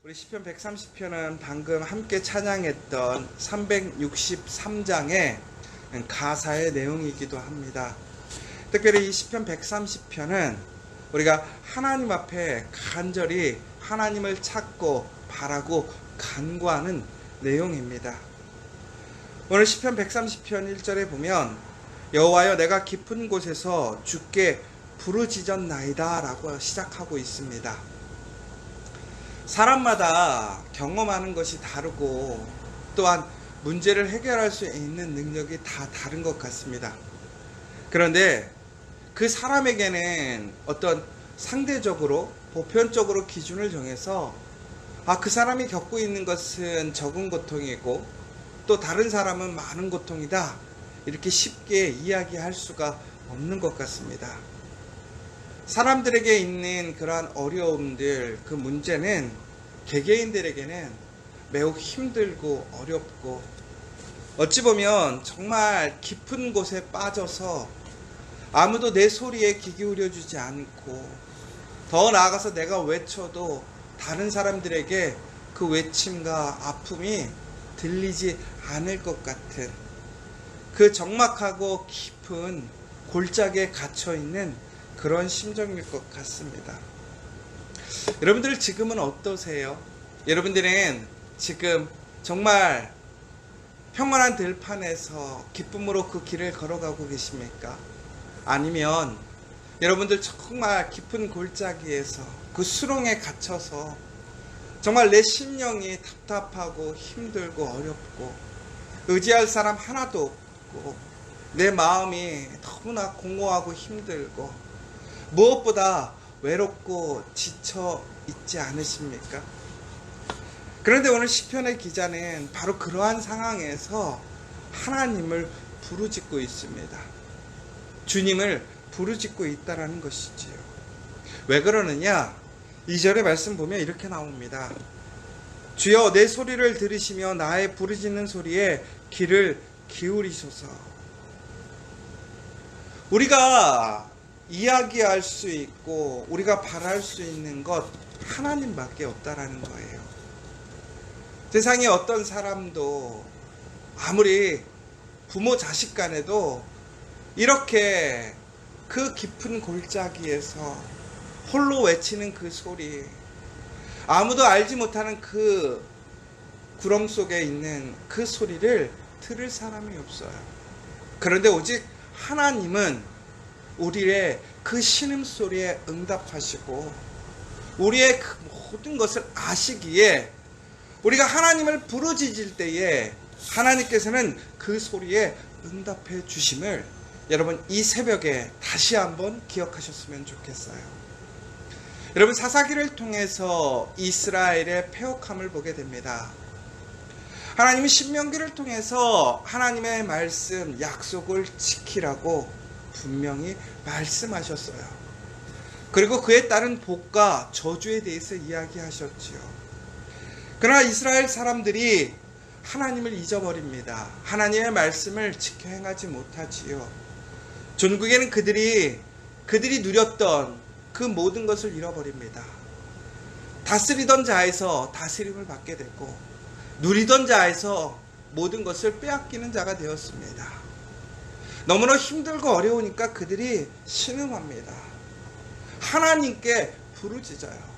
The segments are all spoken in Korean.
우리 시편 130편은 방금 함께 찬양했던 363장의 가사의 내용이기도 합니다. 특별히 이 시편 130편은 우리가 하나님 앞에 간절히 하나님을 찾고 바라고 간구하는 내용입니다. 오늘 시편 130편 1절에 보면 여호와여 내가 깊은 곳에서 주께 부르짖었나이다 라고 시작하고 있습니다. 사람마다 경험하는 것이 다르고 또한 문제를 해결할 수 있는 능력이 다 다른 것 같습니다. 그런데 그 사람에게는 어떤 상대적으로 보편적으로 기준을 정해서 그 사람이 겪고 있는 것은 적은 고통이고 또 다른 사람은 많은 고통이다 이렇게 쉽게 이야기할 수가 없는 것 같습니다. 사람들에게 있는 그러한 어려움들, 그 문제는 개개인들에게는 매우 힘들고 어렵고 어찌 보면 정말 깊은 곳에 빠져서 아무도 내 소리에 귀 기울여 주지 않고 더 나아가서 내가 외쳐도 다른 사람들에게 그 외침과 아픔이 들리지 않을 것 같은 그 적막하고 깊은 골짜기에 갇혀 있는 그런 심정일 것 같습니다. 여러분들 지금은 어떠세요? 여러분들은 지금 정말 평안한 들판에서 기쁨으로 그 길을 걸어가고 계십니까? 아니면 여러분들 정말 깊은 골짜기에서 그 수렁에 갇혀서 정말 내 심령이 답답하고 힘들고 어렵고 의지할 사람 하나도 없고 내 마음이 너무나 공허하고 힘들고 무엇보다 외롭고 지쳐 있지 않으십니까? 그런데 오늘 시편의 기자는 바로 그러한 상황에서 하나님을 부르짖고 있습니다. 주님을 부르짖고 있다라는 것이지요. 왜 그러느냐? 2절의 말씀 보면 이렇게 나옵니다. 주여 내 소리를 들으시며 나의 부르짖는 소리에 귀를 기울이소서. 우리가 이야기할 수 있고 우리가 바랄 수 있는 것 하나님밖에 없다라는 거예요. 세상에 어떤 사람도 아무리 부모 자식 간에도 이렇게 그 깊은 골짜기에서 홀로 외치는 그 소리, 아무도 알지 못하는 그 구렁 속에 있는 그 소리를 들을 사람이 없어요. 그런데 오직 하나님은 우리의 그 신음소리에 응답하시고 우리의 그 모든 것을 아시기에 우리가 하나님을 부르짖을 때에 하나님께서는 그 소리에 응답해 주심을 여러분 이 새벽에 다시 한번 기억하셨으면 좋겠어요. 여러분 사사기를 통해서 이스라엘의 패역함을 보게 됩니다. 하나님이 신명기를 통해서 하나님의 말씀, 약속을 지키라고 분명히 말씀하셨어요. 그리고 그에 따른 복과 저주에 대해서 이야기하셨지요. 그러나 이스라엘 사람들이 하나님을 잊어버립니다. 하나님의 말씀을 지켜 행하지 못하지요. 전국에는 그들이 누렸던 그 모든 것을 잃어버립니다. 다스리던 자에서 다스림을 받게 됐고 누리던 자에서 모든 것을 빼앗기는 자가 되었습니다. 너무나 힘들고 어려우니까 그들이 신음합니다. 하나님께 부르짖어요.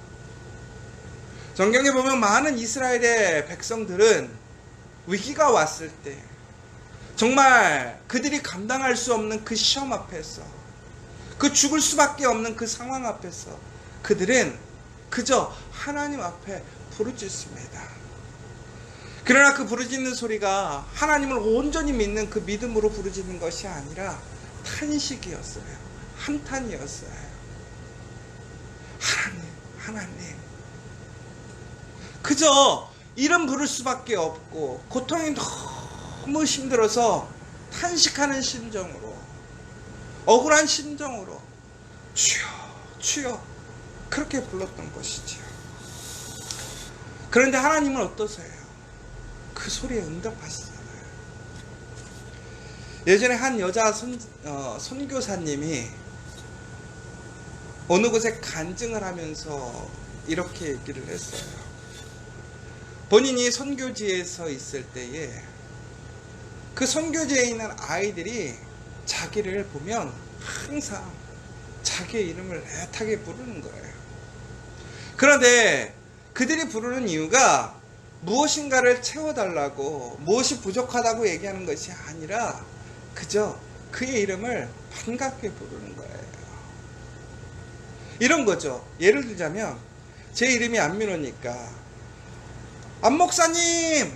성경에 보면 많은 이스라엘의 백성들은 위기가 왔을 때 정말 그들이 감당할 수 없는 그 시험 앞에서 그 죽을 수밖에 없는 그 상황 앞에서 그들은 그저 하나님 앞에 부르짖습니다. 그러나 그 부르짖는 소리가 하나님을 온전히 믿는 그 믿음으로 부르짖는 것이 아니라 탄식이었어요. 한탄이었어요. 하나님. 그저 이름 부를 수밖에 없고 고통이 너무 힘들어서 탄식하는 심정으로 억울한 심정으로 주여 그렇게 불렀던 것이지요. 그런데 하나님은 어떠세요? 그 소리에 응답하시잖아요. 예전에 한 여자 선교사님이 어느 곳에 간증을 하면서 이렇게 얘기를 했어요. 본인이 선교지에서 있을 때에 그 선교지에 있는 아이들이 자기를 보면 항상 자기의 이름을 애타게 부르는 거예요. 그런데 그들이 부르는 이유가 무엇인가를 채워달라고, 무엇이 부족하다고 얘기하는 것이 아니라 그저 그의 이름을 반갑게 부르는 거예요. 이런 거죠. 예를 들자면 제 이름이 안민호니까 안목사님,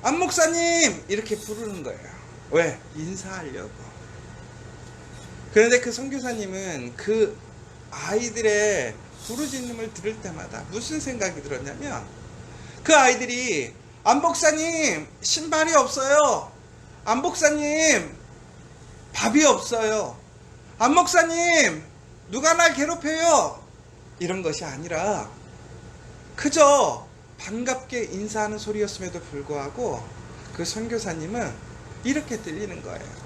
안목사님 이렇게 부르는 거예요. 왜? 인사하려고. 그런데 그 선교사님은 그 아이들의 부르짖음을 들을 때마다 무슨 생각이 들었냐면, 그 아이들이 안목사님 신발이 없어요, 안목사님 밥이 없어요, 안목사님 누가 날 괴롭혀요, 이런 것이 아니라 그저 반갑게 인사하는 소리였음에도 불구하고 그 선교사님은 이렇게 들리는 거예요.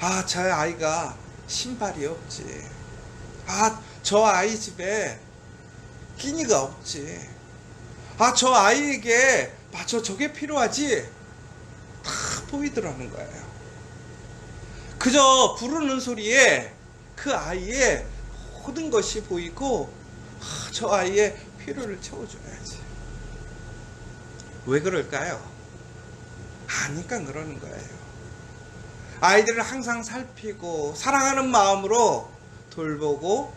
아, 저 아이가 신발이 없지. 아, 저 아이 집에 끼니가 없지. 아, 저 아이에게 맞아, 저게 필요하지. 다 보이더라는 거예요. 그저 부르는 소리에 그 아이의 모든 것이 보이고, 아, 저 아이의 필요를 채워줘야지. 왜 그럴까요? 아니까 그러는 거예요. 아이들을 항상 살피고 사랑하는 마음으로 돌보고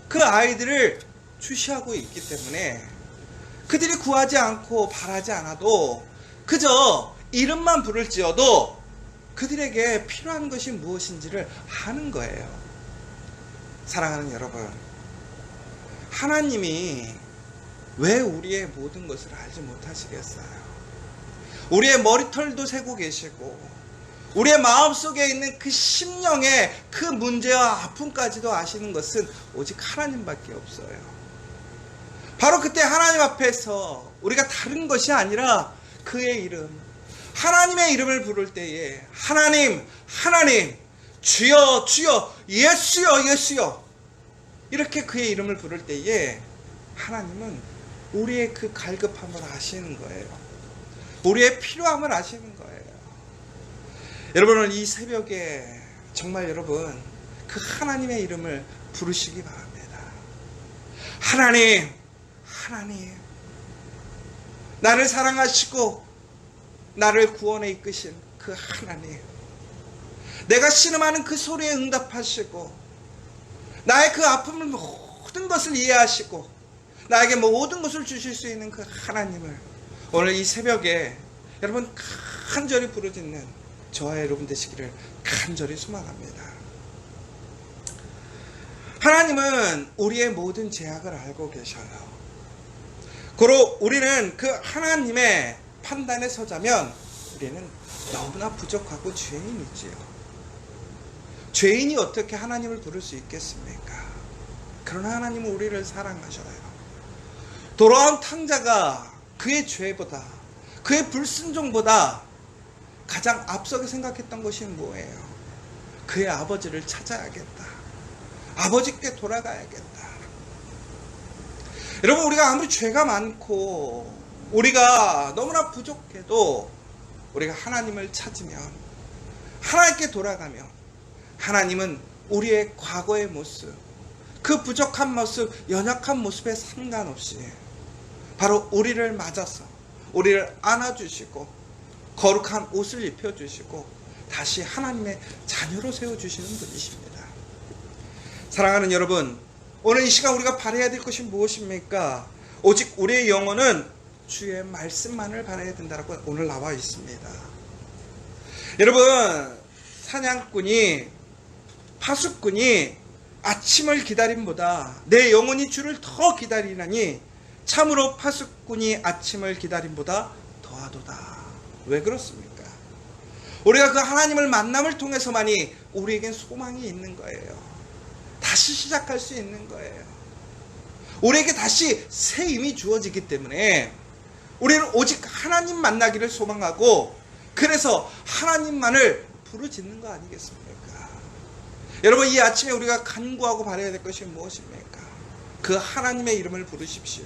그 아이들을 주시하고 있기 때문에 그들이 구하지 않고 바라지 않아도 그저 이름만 부를지어도 그들에게 필요한 것이 무엇인지를 아는 거예요. 사랑하는 여러분, 하나님이 왜 우리의 모든 것을 알지 못하시겠어요? 우리의 머리털도 세고 계시고 우리의 마음속에 있는 그 심령의 그 문제와 아픔까지도 아시는 것은 오직 하나님밖에 없어요. 바로 그때 하나님 앞에서 우리가 다른 것이 아니라 그의 이름, 하나님의 이름을 부를 때에 하나님, 하나님, 주여, 주여, 예수여, 예수여 이렇게 그의 이름을 부를 때에 하나님은 우리의 그 갈급함을 아시는 거예요. 우리의 필요함을 아시는 거예요. 여러분, 오늘 이 새벽에 정말 여러분 그 하나님의 이름을 부르시기 바랍니다. 하나님, 하나님, 나를 사랑하시고 나를 구원에 이끄신 그 하나님, 내가 신음하는 그 소리에 응답하시고 나의 그 아픔을 모든 것을 이해하시고 나에게 모든 것을 주실 수 있는 그 하나님을 오늘 이 새벽에 여러분 간절히 부르짖는 저와 여러분 되시기를 간절히 소망합니다. 하나님은 우리의 모든 죄악을 알고 계셔요. 고로 우리는 그 하나님의 판단에 서자면 우리는 너무나 부족하고 죄인이지요. 죄인이 어떻게 하나님을 부를 수 있겠습니까? 그러나 하나님은 우리를 사랑하셔요. 돌아온 탕자가 그의 죄보다, 그의 불순종보다 가장 앞서게 생각했던 것이 뭐예요? 그의 아버지를 찾아야겠다. 아버지께 돌아가야겠다. 여러분, 우리가 아무리 죄가 많고 우리가 너무나 부족해도 우리가 하나님을 찾으면, 하나님께 돌아가면 하나님은 우리의 과거의 모습, 그 부족한 모습, 연약한 모습에 상관없이 바로 우리를 맞아서 우리를 안아주시고 거룩한 옷을 입혀주시고 다시 하나님의 자녀로 세워주시는 분이십니다. 사랑하는 여러분, 오늘 이 시간 우리가 바라야 될 것이 무엇입니까? 오직 우리의 영혼은 주의 말씀만을 바라야 된다고 오늘 나와 있습니다. 여러분, 사냥꾼이, 파수꾼이 아침을 기다림보다 내 영혼이 주를 더 기다리나니 참으로 파수꾼이 아침을 기다림보다 더하도다. 왜 그렇습니까? 우리가 그 하나님을 만남을 통해서만이 우리에겐 소망이 있는 거예요. 다시 시작할 수 있는 거예요. 우리에게 다시 새 힘이 주어지기 때문에 우리는 오직 하나님 만나기를 소망하고, 그래서 하나님만을 부르짖는 거 아니겠습니까? 여러분, 이 아침에 우리가 간구하고 바라야 될 것이 무엇입니까? 그 하나님의 이름을 부르십시오.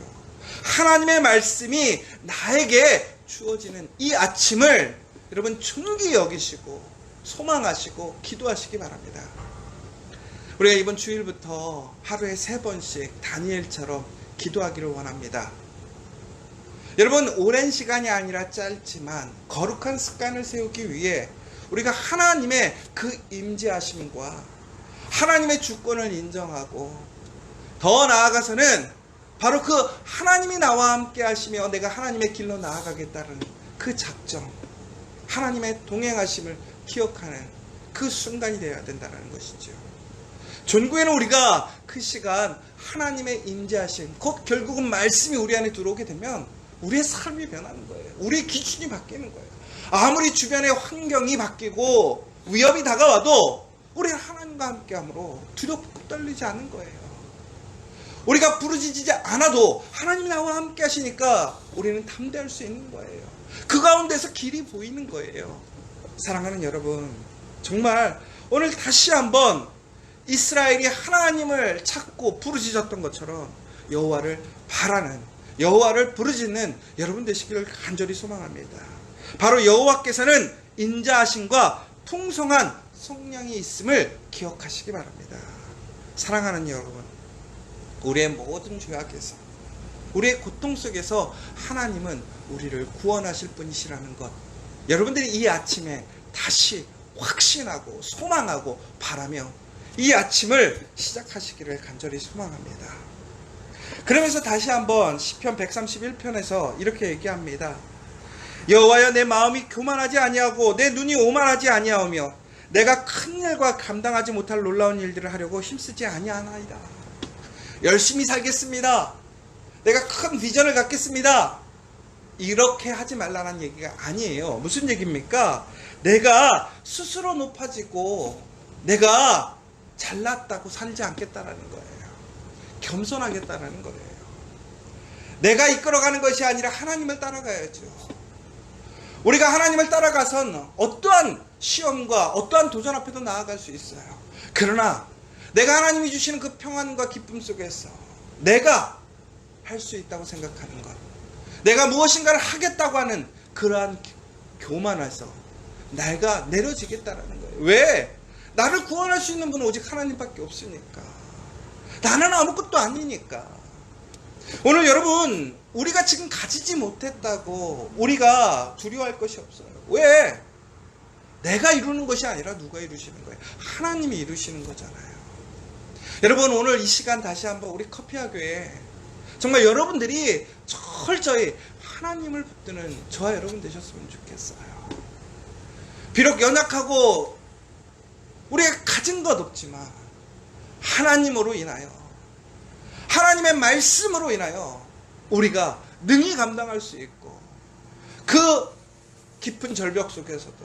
하나님의 말씀이 나에게 주어지는 이 아침을 여러분 존귀 여기시고 소망하시고 기도하시기 바랍니다. 우리가 이번 주일부터 하루에 3번씩 다니엘처럼 기도하기를 원합니다. 여러분, 오랜 시간이 아니라 짧지만 거룩한 습관을 세우기 위해 우리가 하나님의 그 임재하심과 하나님의 주권을 인정하고 더 나아가서는 바로 그 하나님이 나와 함께 하시며 내가 하나님의 길로 나아가겠다는 그 작정, 하나님의 동행하심을 기억하는 그 순간이 되어야 된다는 것이죠. 존구에는 우리가 그 시간 하나님의 임재하심, 곧 결국은 말씀이 우리 안에 들어오게 되면 우리의 삶이 변하는 거예요. 우리의 기준이 바뀌는 거예요. 아무리 주변의 환경이 바뀌고 위협이 다가와도 우리는 하나님과 함께함으로 두렵고 떨리지 않은 거예요. 우리가 부르짖지 않아도 하나님이 나와 함께 하시니까 우리는 담대할 수 있는 거예요. 그 가운데서 길이 보이는 거예요. 사랑하는 여러분, 정말 오늘 다시 한번 이스라엘이 하나님을 찾고 부르짖었던 것처럼 여호와를 바라는, 여호와를 부르짖는 여러분 되시기를 간절히 소망합니다. 바로 여호와께서는 인자하심과 풍성한 성량이 있음을 기억하시기 바랍니다. 사랑하는 여러분, 우리의 모든 죄악에서, 우리의 고통 속에서 하나님은 우리를 구원하실 분이시라는 것, 여러분들이 이 아침에 다시 확신하고 소망하고 바라며 이 아침을 시작하시기를 간절히 소망합니다. 그러면서 다시 한번 시편 131편에서 이렇게 얘기합니다. 여호와여, 내 마음이 교만하지 아니하고 내 눈이 오만하지 아니하오며 내가 큰 일과 감당하지 못할 놀라운 일들을 하려고 힘쓰지 아니하나이다. 열심히 살겠습니다. 내가 큰 비전을 갖겠습니다. 이렇게 하지 말라는 얘기가 아니에요. 무슨 얘기입니까? 내가 스스로 높아지고 내가 잘났다고 살지 않겠다라는 거예요. 겸손하겠다라는 거예요. 내가 이끌어가는 것이 아니라 하나님을 따라가야죠. 우리가 하나님을 따라가선 어떠한 시험과 어떠한 도전 앞에도 나아갈 수 있어요. 그러나 내가 하나님이 주시는 그 평안과 기쁨 속에서 내가 할 수 있다고 생각하는 것, 내가 무엇인가를 하겠다고 하는 그러한 교만에서 내가 내려지겠다라는 거예요. 왜? 나를 구원할 수 있는 분은 오직 하나님밖에 없으니까. 나는 아무것도 아니니까. 오늘 여러분, 우리가 지금 가지지 못했다고 우리가 두려워할 것이 없어요. 왜? 내가 이루는 것이 아니라 누가 이루시는 거예요? 하나님이 이루시는 거잖아요. 여러분, 오늘 이 시간 다시 한번 우리 커피와 교회 정말 여러분들이 철저히 하나님을 붙드는 저와 여러분 되셨으면 좋겠어요. 비록 연약하고 우리가 가진 것 없지만 하나님으로 인하여, 하나님의 말씀으로 인하여 우리가 능히 감당할 수 있고, 그 깊은 절벽 속에서도,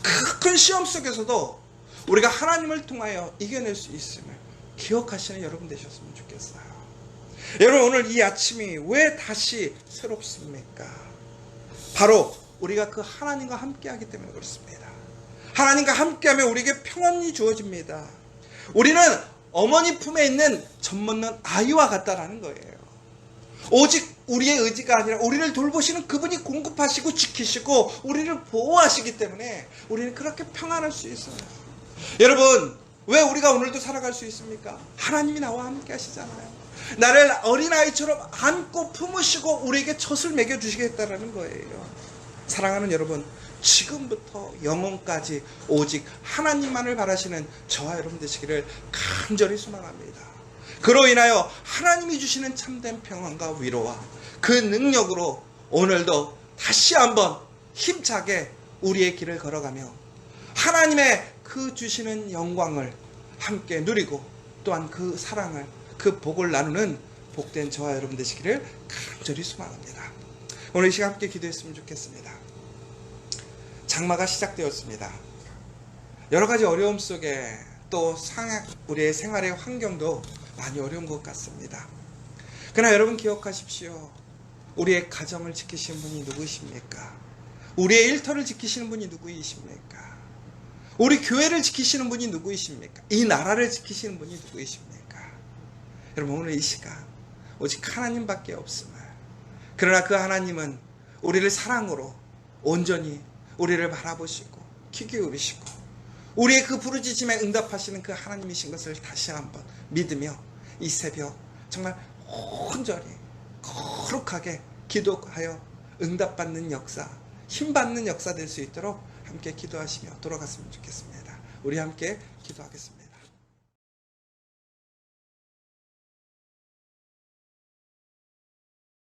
그 큰 시험 속에서도 우리가 하나님을 통하여 이겨낼 수 있음을 기억하시는 여러분 되셨으면 좋겠어요. 여러분, 오늘 이 아침이 왜 다시 새롭습니까? 바로 우리가 그 하나님과 함께하기 때문에 그렇습니다. 하나님과 함께하면 우리에게 평안이 주어집니다. 우리는 어머니 품에 있는 젖먹는 아이와 같다라는 거예요. 오직 우리의 의지가 아니라 우리를 돌보시는 그분이 공급하시고 지키시고 우리를 보호하시기 때문에 우리는 그렇게 평안할 수 있어요. 여러분, 왜 우리가 오늘도 살아갈 수 있습니까? 하나님이 나와 함께 하시잖아요. 나를 어린아이처럼 안고 품으시고 우리에게 젖을 먹여주시겠다라는 거예요. 사랑하는 여러분, 지금부터 영원까지 오직 하나님만을 바라시는 저와 여러분 되시기를 간절히 소망합니다. 그로 인하여 하나님이 주시는 참된 평안과 위로와 그 능력으로 오늘도 다시 한번 힘차게 우리의 길을 걸어가며 하나님의 그 주시는 영광을 함께 누리고 또한 그 사랑을, 그 복을 나누는 복된 저와 여러분 되시기를 간절히 소망합니다. 오늘 이 시간 함께 기도했으면 좋겠습니다. 장마가 시작되었습니다. 여러 가지 어려움 속에 또 우리의 생활의 환경도 많이 어려운 것 같습니다. 그러나 여러분 기억하십시오. 우리의 가정을 지키시는 분이 누구이십니까? 우리의 일터를 지키시는 분이 누구이십니까? 우리 교회를 지키시는 분이 누구이십니까? 이 나라를 지키시는 분이 누구이십니까? 여러분, 오늘 이 시간 오직 하나님밖에 없음을 그러나 그 하나님은 우리를 사랑으로 온전히 우리를 바라보시고 귀 기울이시고 우리의 그 부르짖음에 응답하시는 그 하나님이신 것을 다시 한번 믿으며 이 새벽 정말 온전히 거룩하게 기도하여 응답받는 역사, 힘받는 역사 될 수 있도록 함께 기도하시며 돌아갔으면 좋겠습니다. 우리 함께 기도하겠습니다.